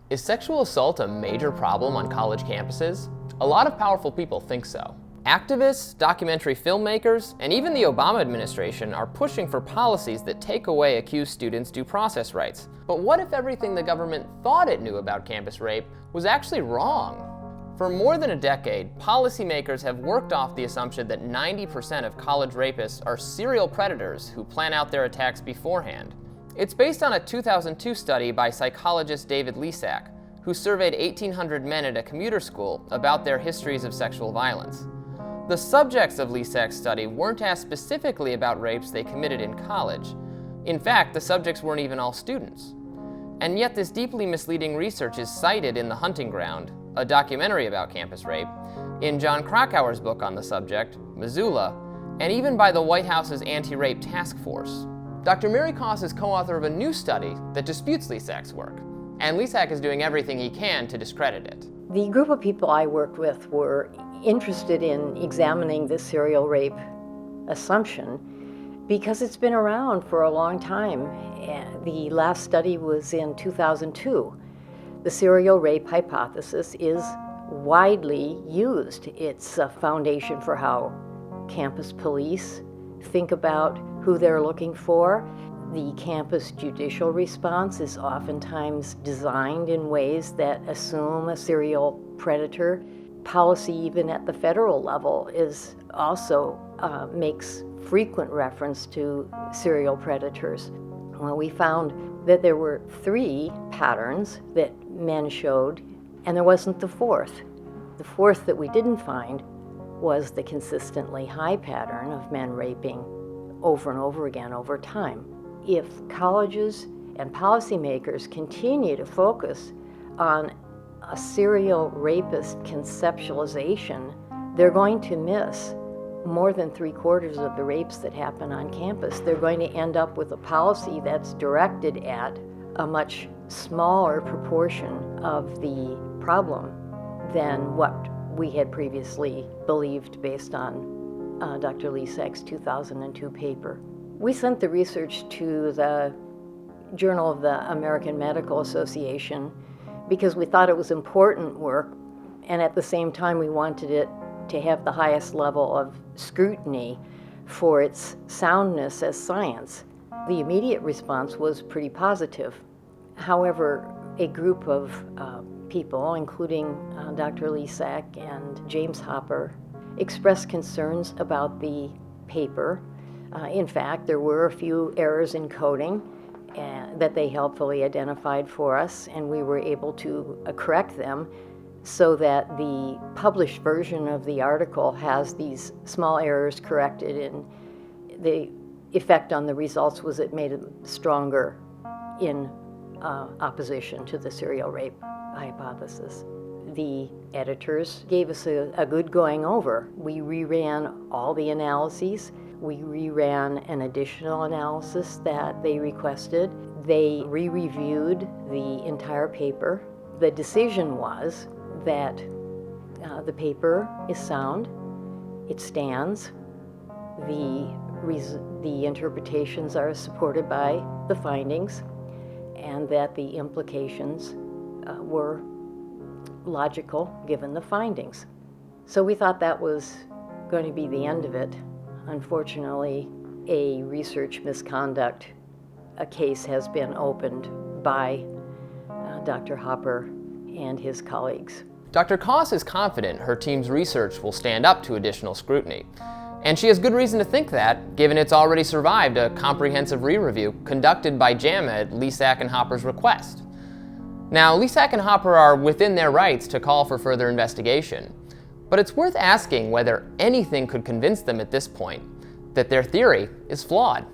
Is sexual assault a major problem on college campuses? A lot of powerful people think so. Activists, documentary filmmakers, and even the Obama administration are pushing for policies that take away accused students' due process rights. But what if everything the government thought it knew about campus rape was actually wrong? For more than a decade, policymakers have worked off the assumption that 90% of college rapists are serial predators who plan out their attacks beforehand. It's based on a 2002 study by psychologist David Lisak, who surveyed 1,800 men at a commuter school about their histories of sexual violence. The subjects of Lisak's study weren't asked specifically about rapes they committed in college. In fact, the subjects weren't even all students. And yet this deeply misleading research is cited in The Hunting Ground, a documentary about campus rape, in John Krakauer's book on the subject, Missoula, and even by the White House's Anti-Rape Task Force. Dr. Mary Koss is co-author of a new study that disputes Lisak's work, and Lisak is doing everything he can to discredit it. The group of people I worked with were interested in examining the serial rape assumption because it's been around for a long time. The last study was in 2002. The serial rape hypothesis is widely used. It's a foundation for how campus police think about who they're looking for. The campus judicial response is oftentimes designed in ways that assume a serial predator. Policy, even at the federal level, is also makes frequent reference to serial predators. Well, we found that there were 3 patterns that men showed, and there wasn't the 4th. The 4th that we didn't find was the consistently high pattern of men raping over and over again over time. If colleges and policymakers continue to focus on a serial rapist conceptualization, they're going to miss more than 3/4 of the rapes that happen on campus. They're going to end up with a policy that's directed at a much smaller proportion of the problem than what we had previously believed based on Dr. Lisak's 2002 paper. We sent the research to the Journal of the American Medical Association because we thought it was important work, and at the same time we wanted it to have the highest level of scrutiny for its soundness as science. The immediate response was pretty positive. However, a group of people, including Dr. Lisak and James Hopper, expressed concerns about the paper. In fact, there were a few errors in coding that they helpfully identified for us, and we were able to correct them so that the published version of the article has these small errors corrected, and the effect on the results was it made them stronger in opposition to the serial rape hypothesis. The editors gave us a good going over. We reran all the analyses. We reran an additional analysis that they requested. They re-reviewed the entire paper. The decision was that the paper is sound, it stands, the interpretations are supported by the findings, and that the implications were logical given the findings. So we thought that was going to be the end of it. Unfortunately, a research misconduct case has been opened by Dr. Hopper and his colleagues. Dr. Koss is confident her team's research will stand up to additional scrutiny. And she has good reason to think that, given it's already survived a comprehensive re-review conducted by JAMA at Lisak and Hopper's request. Now, Lisak and Hopper are within their rights to call for further investigation, but it's worth asking whether anything could convince them at this point that their theory is flawed.